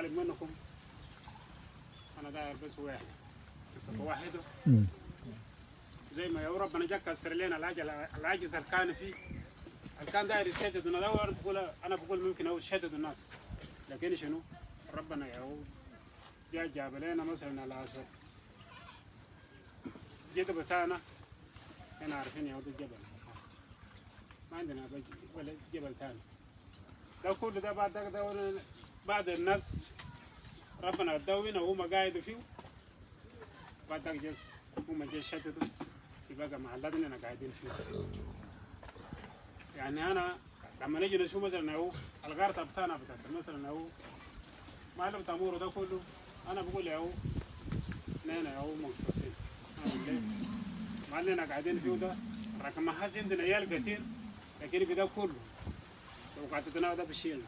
طالب منكم أنا داير بس واحد واحده زي ما يا ربنا جاك كسر لنا العجز اللي كان فيه اللي كان داير يشدد أنا بقول ممكن هو يشدد الناس لكن شنو ربنا يا جاب لنا مثلا العصر جد بتاعنا احنا عارفين يا ولد الجبل ما عندنا ولا جبل ثاني ده كله ده بعد الناس ربنا ادوينا وهم قاعدوا فيه بعد ذاك جس هم جس شددوا في بقى محلاتنا انا قاعدين فيه يعني انا لما نيجي نشوف مثلا هو الغارة بتاعنا مثلا هو معلم تامور ده كله انا بقول يا هو نحن هو مخصوصين معلنا قاعدين فيه ده رقم حاجه عندنا عيال كتير لكن بدا كله لو قعدت تناول ده بشيلنا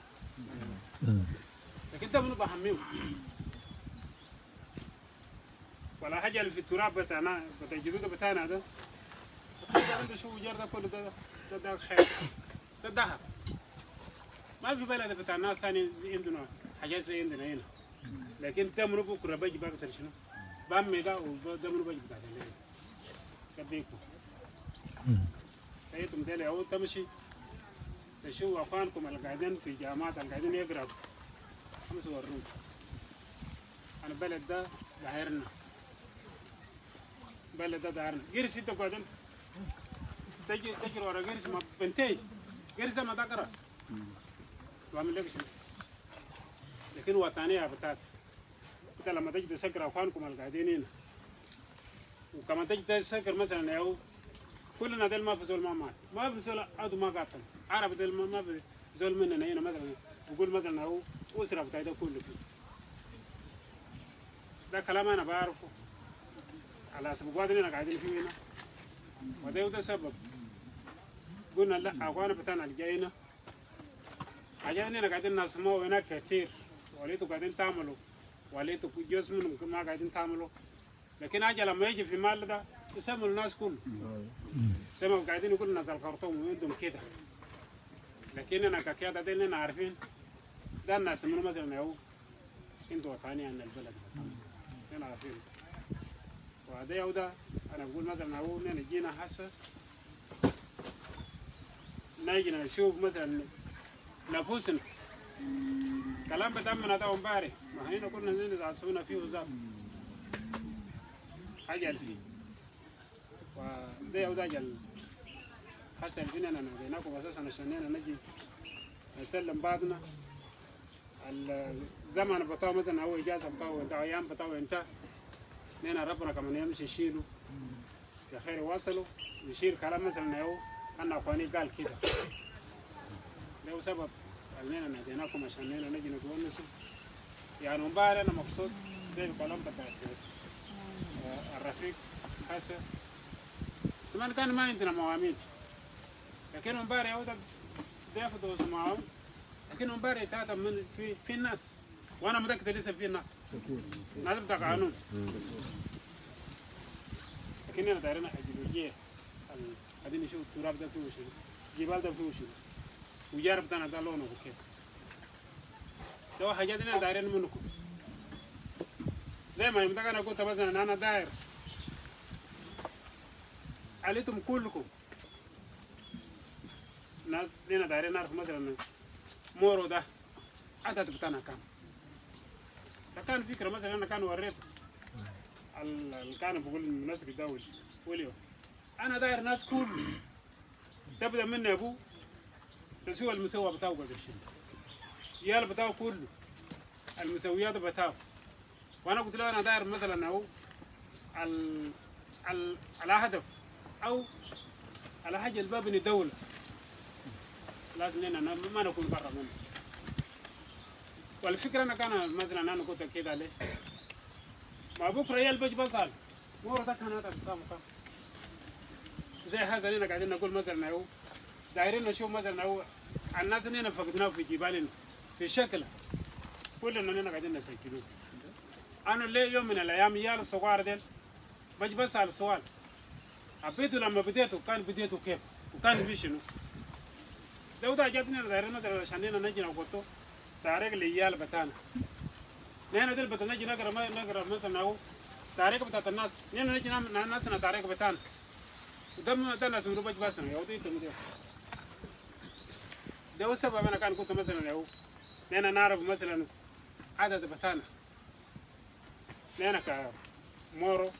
لكن ده منو بحميه ولا حاجه اللي في التراب بتاعنا بتاع الجدود بتاعنا ده انت شو جار ده كله ده خير ده ذهب ما في بلد بتاع الناس ثاني عندنا حاجات زي عندنا هنا لكن ده منو بكره بيجي بقى شنو بامي ده وده منو بيجي بتاع كبيكو تيتم ديلي أو تمشي تشوف أخوانكم اللي قاعدين في جامعات اللي قاعدين يقرأوا خمس وروهم أنا بلد ده دايرنا بلد ده دايرنا قرش أنت قاعدين تجري ورا قرش ما بنتي قرش ده ما تقرأ وعمل لك شنو لكن وطنية بتاعك أنت لما تجي تسكر أخوانكم اللي قاعدين هنا وكمان تجي تسكر مثلا يا كلنا ديل ما في زول ما في زول عدو ما قاتل عرب ديل ما في زول مننا هنا مثلا بقول مثلا هو أسرة بتاعي ده كله فيه ده كلام أنا بعرفه على سبب وادنا قاعدين فيه هنا وده سبب قلنا لا أخوانا بتاعنا اللي جاينا عجبني قاعدين نسمعوا هناك كتير وليتوا قاعدين تعملوا وليتوا جزء منهم ما قاعدين تعملوا لكن أجل لما يجي في مال ده يسموا الناس كله زي ما قاعدين يقولوا الناس الخرطوم عندهم كده لكن أنا ككيادة دي أنا عارفين ده الناس منهم مثلا هو انتوا وطني عن البلد أنا عارفين وهذا يودا أنا بقول مثلا هو نجينا حسه نيجي نشوف مثلا نفوسنا كلام بتأمنا ده امبارح ما هنا كنا نتعصبنا فيه وزاد حاجة فيه وده يودا جل حسن فينا أنا بيناكم أساسا عشان نجي نسلم بعضنا الزمن بتاعه مثلا هو إجازة بتاعه أنت أيام بتاعه أنت نينا ربنا كمان يمشي يشيله يا خير واصلوا يشيل كلام مثلا هو أنا أخواني قال كده ده سبب أننا ناديناكم عشان نجي نتونسوا يعني امبارح أنا مبسوط زي الكلام بتاع الرفيق حسن زمان كان ما عندنا مواميل لكن امبارح هو ده بياخدوا معهم لكن امبارح تاتا من في الناس وانا متاكد لسه في الناس ناس بتاع قانون لكن انا دايرين ايديولوجيه قاعدين نشوف التراب ده فيه شنو الجبال ده فيه شنو وجار بتاعنا ده لونه وكيف ده حاجات انا دايرين منكم زي ما يوم ده انا قلت مثلا انا داير عليكم كلكم ناس لنا دايرين نعرف مثلا مورو ده عدد بتاعنا كان فكره مثلا انا كان وريت اللي كان بقول الناس الدولي وليو انا داير ناس كل تبدا مني ابوه تسوي المسوى بتاعه قدر شيء يال بتاعه كله المسويات بتاعه وانا قلت له انا داير مثلا هو على هدف او على حاجه الباب من الدوله لازم لنا ما نكون برا منه والفكره انا كان مثلا انا كنت كده عليه ما بكره يا البج بصل مورا ده كان هذا كام زي هذا اللي قاعدين نقول مثلا هو دايرين نشوف مثلا هو الناس اللي فقدناه في جبالنا في شكله كلنا قاعدين نسجلوه انا ليه يوم من الايام يا الصغار ديل بج بسال السؤال حبيته لما بديته كان بديته كيف وكان في شنو لو ده جاتني دايرين مثلا عشان نجي نقطه تاريخ العيال بتاعنا نحن دل بتنجي نقرا مثلا أو تاريخ بتاعت الناس نحن نجي ناس تاريخ بتاعنا دم ده ناس مروبج بس يا ودي تمدي ده هو السبب أنا كان كنت مثلا يا نحن نعرف مثلا عدد بتاعنا نحن كمورو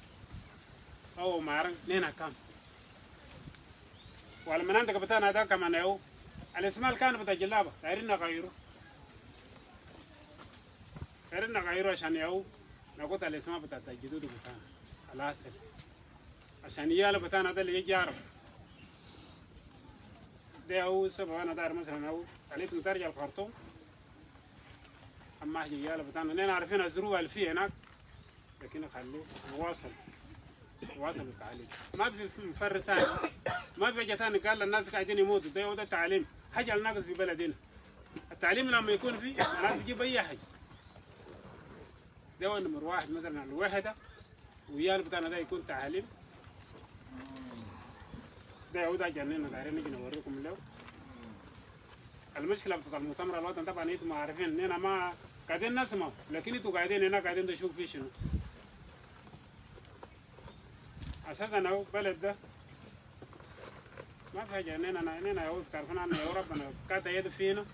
أو مارن نحن كم وعلى مناطق بتاعنا ده كمان يا الاسماء كان بتاع جلابة دايرين نغيره عشان ياو نقول الاسماء بتاعت الجدود بتاعنا الأصل عشان يالا بتاعنا ده اللي يجي يعرف ده هو السبب أنا داير مثلا أو عليك نترجع الخرطوم أما هي يالا بتاعنا لأن عارفين الظروف اللي فيه هناك لكن خليه واصل التعليم ما في مفر ثاني ما في حاجة ثانية قال الناس قاعدين يموتوا ده هو ده التعليم حاجة الناقص في بلدنا التعليم لما يكون فيه أنا بجيب أي حاجة ده هو نمر واحد مثلا الوحدة ويال بتاعنا ده يكون تعليم ده هو ده جنينا دايرين نجي نوريكم اليوم المشكلة بتاعت المؤتمر الوطني طبعا انتم عارفين اننا ما قاعدين نسمع لكن انتم قاعدين هنا قاعدين نشوف فيه شنو اساسا هو بلد ده ما في حاجة اننا هو تعرفين ان يا ربنا كانت يد فينا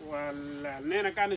واننا كان